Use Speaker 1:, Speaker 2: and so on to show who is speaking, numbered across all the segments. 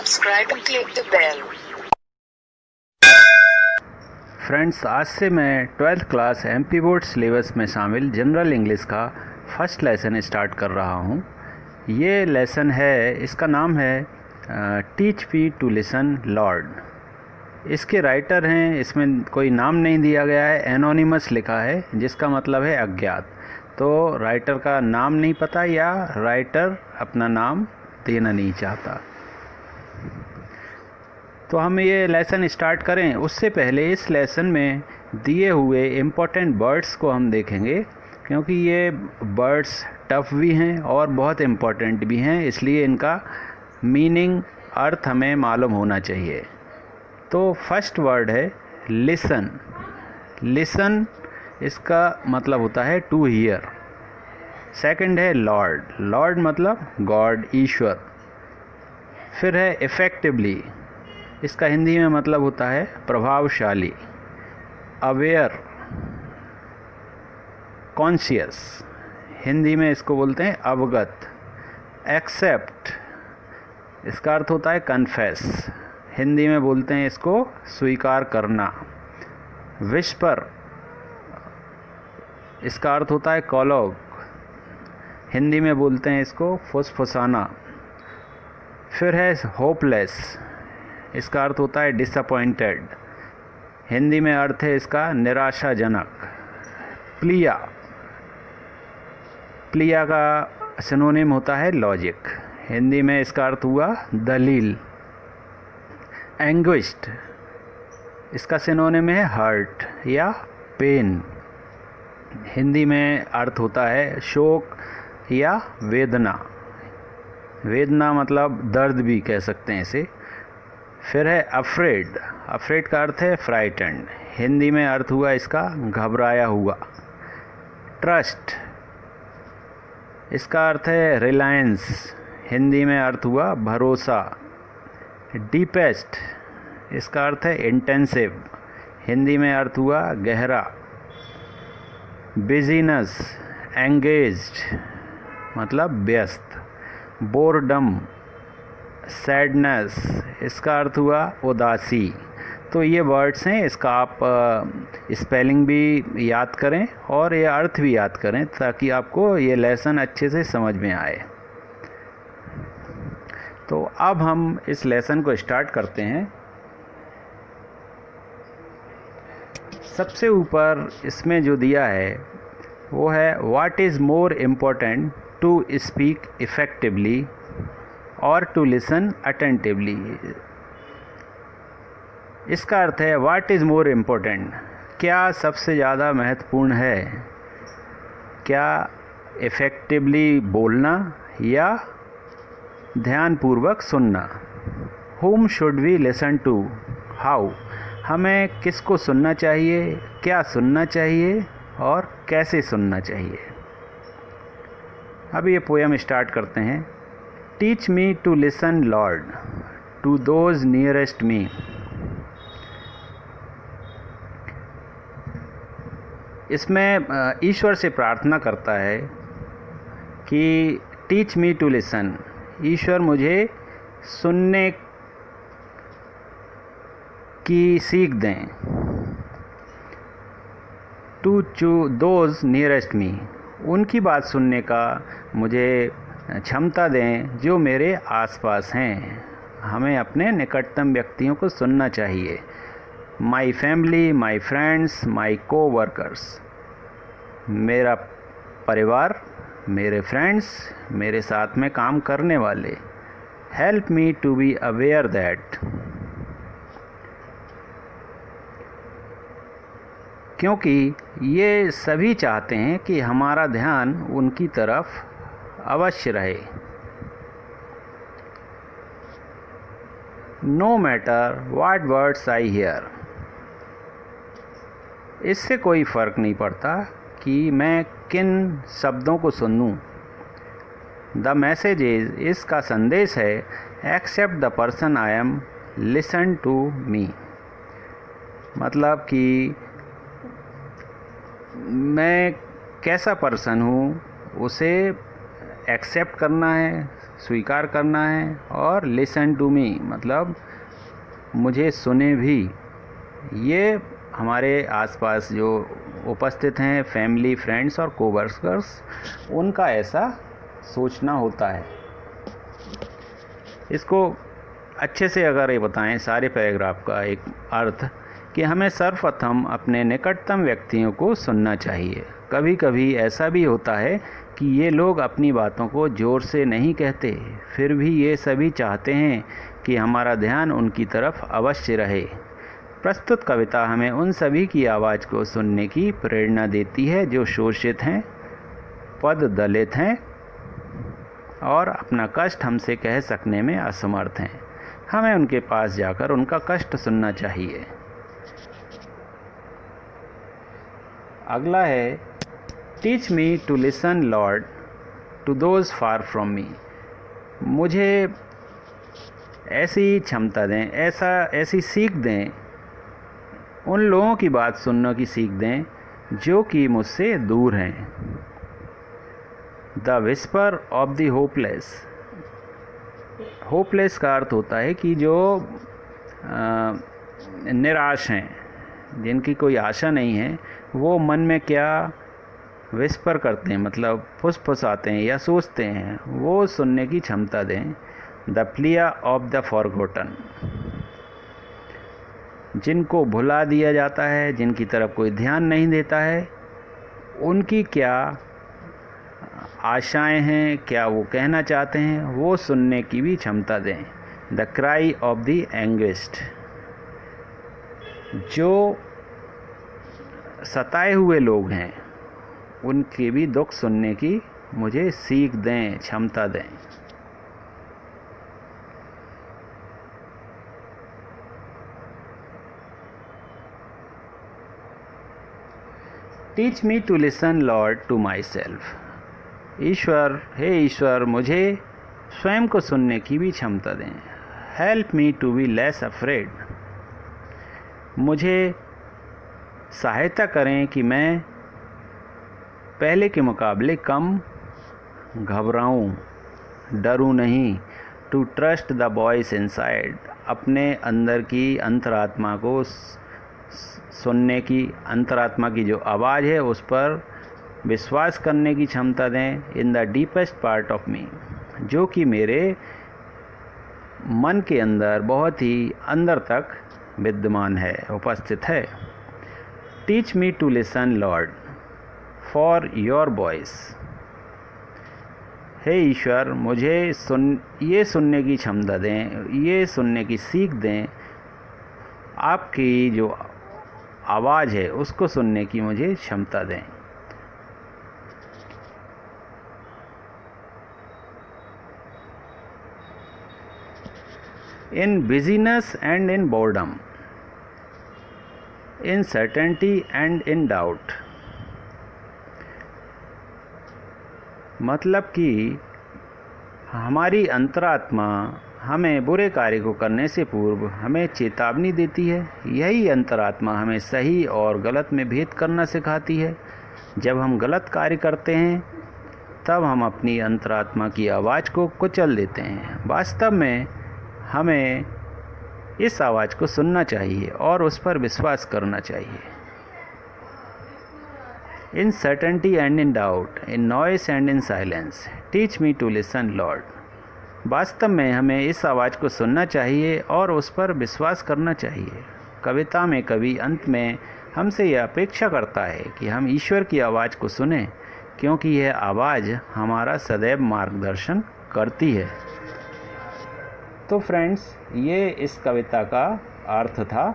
Speaker 1: subscribe and click the bell.
Speaker 2: Friends, आज से मैं 12th class MP board syllabus में शामिल जनरल इंग्लिश का फर्स्ट लेसन स्टार्ट कर रहा हूँ। ये लेसन है, इसका नाम है teach me to listen lord. इसके राइटर हैं, इसमें कोई नाम नहीं दिया गया है, एनोनिमस लिखा है, जिसका मतलब है अज्ञात। तो राइटर का नाम नहीं पता या राइटर अपना नाम देना नहीं चाहता। तो हम ये लेसन स्टार्ट करें उससे पहले इस लेसन में दिए हुए इम्पोर्टेंट वर्ड्स को हम देखेंगे, क्योंकि ये वर्ड्स टफ भी हैं और बहुत इम्पोर्टेंट भी हैं, इसलिए इनका मीनिंग, अर्थ हमें मालूम होना चाहिए। तो फर्स्ट वर्ड है लिसन। लिसन इसका मतलब होता है टू हियर। सेकंड है लॉर्ड। लॉर्ड मतलब गॉड, ईश्वर। फिर है इफ़ेक्टिवली, इसका हिंदी में मतलब होता है प्रभावशाली। अवेयर, कॉन्शियस, हिंदी में इसको बोलते हैं अवगत। एक्सेप्ट, इसका अर्थ होता है कन्फेस, हिंदी में बोलते हैं इसको स्वीकार करना। विस्पर, इसका अर्थ होता है कॉलोग, हिंदी में बोलते हैं इसको फुसफुसाना। फिर है होपलेस, इसका अर्थ होता है डिसअपॉइंटेड, हिंदी में अर्थ है इसका निराशाजनक। प्लिया, प्लिया का सिनोनिम होता है लॉजिक, हिंदी में इसका अर्थ हुआ दलील। एंग्विश्ड, इसका सिनोनिम है हर्ट या पेन, हिंदी में अर्थ होता है शोक या वेदना। वेदना मतलब दर्द भी कह सकते हैं इसे। फिर है अफ्रेड। अफ्रेड का अर्थ है फ्राइटेंड, हिंदी में अर्थ हुआ इसका घबराया हुआ। ट्रस्ट, इसका अर्थ है रिलायंस, हिंदी में अर्थ हुआ भरोसा। डीपेस्ट, इसका अर्थ है इंटेंसिव, हिंदी में अर्थ हुआ गहरा। बिजीनेस, एंगेज्ड मतलब व्यस्त। बोरडम, सैडनेस, इसका अर्थ हुआ उदासी। तो ये वर्ड्स हैं, इसका आप स्पेलिंग भी याद करें और ये अर्थ भी याद करें, ताकि आपको ये लेसन अच्छे से समझ में आए। तो अब हम इस लेसन को स्टार्ट करते हैं। सबसे ऊपर इसमें जो दिया है वो है what is more important to speak effectively और टू लिसन अटेंटिवली। इसका अर्थ है व्हाट इज़ मोर इम्पोर्टेंट, क्या सबसे ज़्यादा महत्वपूर्ण है, क्या इफ़ेक्टिवली बोलना या ध्यानपूर्वक सुनना। whom should we listen to, how, हमें किसको सुनना चाहिए, क्या सुनना चाहिए और कैसे सुनना चाहिए। अब ये पोएम स्टार्ट करते हैं। Teach me to listen Lord to those nearest me. इसमें ईश्वर से प्रार्थना करता है कि टीच मी टू लिसन, ईश्वर मुझे सुनने की सीख दें। टू दोज नियरेस्ट मी, उनकी बात सुनने का मुझे क्षमता दें जो मेरे आसपास हैं। हमें अपने निकटतम व्यक्तियों को सुनना चाहिए। My family, my friends, my coworkers, मेरा परिवार, मेरे फ्रेंड्स, मेरे साथ में काम करने वाले। Help me to be aware that, क्योंकि ये सभी चाहते हैं कि हमारा ध्यान उनकी तरफ अवश्य रहे। No matter what words I hear, इससे कोई फ़र्क नहीं पड़ता कि मैं किन शब्दों को सुनूं। द मैसेज इज, इसका संदेश है accept the person I am listen to me, मतलब कि मैं कैसा पर्सन हूँ उसे एक्सेप्ट करना है, स्वीकार करना है, और लिसन टू मी मतलब मुझे सुने भी। ये हमारे आसपास जो उपस्थित हैं फैमिली, फ्रेंड्स और कोवर्कर्स, उनका ऐसा सोचना होता है। इसको अच्छे से अगर ये बताएं सारे पैराग्राफ का एक अर्थ, कि हमें सर्वप्रथम अपने निकटतम व्यक्तियों को सुनना चाहिए। कभी कभी ऐसा भी होता है कि ये लोग अपनी बातों को ज़ोर से नहीं कहते, फिर भी ये सभी चाहते हैं कि हमारा ध्यान उनकी तरफ अवश्य रहे। प्रस्तुत कविता हमें उन सभी की आवाज़ को सुनने की प्रेरणा देती है जो शोषित हैं, पद दलित हैं और अपना कष्ट हमसे कह सकने में असमर्थ हैं। हमें उनके पास जाकर उनका कष्ट सुनना चाहिए। अगला है, teach me to listen Lord to those far from me. मुझे ऐसी क्षमता दें, ऐसी सीख दें, उन लोगों की बात सुनने की सीख दें जो कि मुझसे दूर हैं। The whisper of the hopeless. Hopeless का अर्थ होता है कि जो निराश हैं, जिनकी कोई आशा नहीं है, वो मन में क्या विस्पर करते हैं, मतलब फुसफुसाते हैं या सोचते हैं, वो सुनने की क्षमता दें। The plea of the forgotten. जिनको भुला दिया जाता है, जिनकी तरफ कोई ध्यान नहीं देता है, उनकी क्या आशाएं हैं, क्या वो कहना चाहते हैं, वो सुनने की भी क्षमता दें। The cry of the anguished. जो सताए हुए लोग हैं, उनके भी दुख सुनने की मुझे सीख दें, क्षमता दें। Teach me to listen Lord to myself. ईश्वर, हे ईश्वर, मुझे स्वयं को सुनने की भी क्षमता दें। Help me to be less afraid. मुझे सहायता करें कि मैं पहले के मुकाबले कम घबराऊं, डरूं नहीं। To trust the voice inside. अपने अंदर की अंतरात्मा को सुनने की, अंतरात्मा की जो आवाज़ है उस पर विश्वास करने की क्षमता दें। In the deepest part of me, जो कि मेरे मन के अंदर बहुत ही अंदर तक विद्यमान है, उपस्थित है। Teach me to listen Lord for your voice. हे ईश्वर, मुझे ये सुनने की क्षमता दें, ये सुनने की सीख दें, आपकी जो आवाज़ है उसको सुनने की मुझे क्षमता दें। In busyness and in boredom, in certainty and in doubt. मतलब कि हमारी अंतरात्मा हमें बुरे कार्य को करने से पूर्व हमें चेतावनी देती है। यही अंतरात्मा हमें सही और गलत में भेद करना सिखाती है। जब हम गलत कार्य करते हैं तब हम अपनी अंतरात्मा की आवाज़ को कुचल देते हैं। वास्तव में हमें इस आवाज़ को सुनना चाहिए और उस पर विश्वास करना चाहिए। In certainty and in doubt, in noise and in silence, teach me to listen Lord. वास्तव में हमें इस आवाज़ को सुनना चाहिए और उस पर विश्वास करना चाहिए। कविता में कवि अंत में हमसे यह अपेक्षा करता है कि हम ईश्वर की आवाज़ को सुनें, क्योंकि यह आवाज़ हमारा सदैव मार्गदर्शन करती है। तो फ्रेंड्स, ये इस कविता का अर्थ था।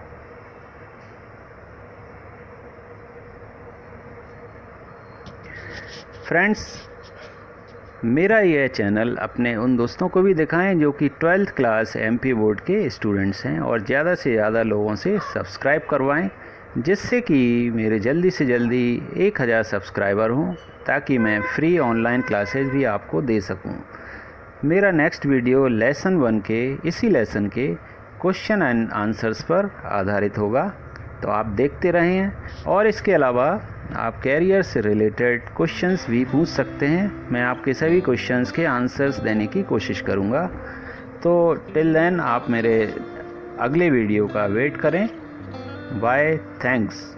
Speaker 2: फ्रेंड्स, मेरा यह चैनल अपने उन दोस्तों को भी दिखाएं जो कि 12th क्लास MP बोर्ड के स्टूडेंट्स हैं, और ज़्यादा से ज़्यादा लोगों से सब्सक्राइब करवाएं, जिससे कि मेरे जल्दी से जल्दी 1000 सब्सक्राइबर हों, ताकि मैं फ्री ऑनलाइन क्लासेस भी आपको दे सकूं। मेरा नेक्स्ट वीडियो लेसन 1 के, इसी लेसन के क्वेश्चन एंड आंसर्स पर आधारित होगा, तो आप देखते रहें। और इसके अलावा आप कैरियर से रिलेटेड क्वेश्चंस भी पूछ सकते हैं। मैं आपके सभी क्वेश्चंस के आंसर्स देने की कोशिश करूँगा। तो टिल देन आप मेरे अगले वीडियो का वेट करें। Bye, thanks.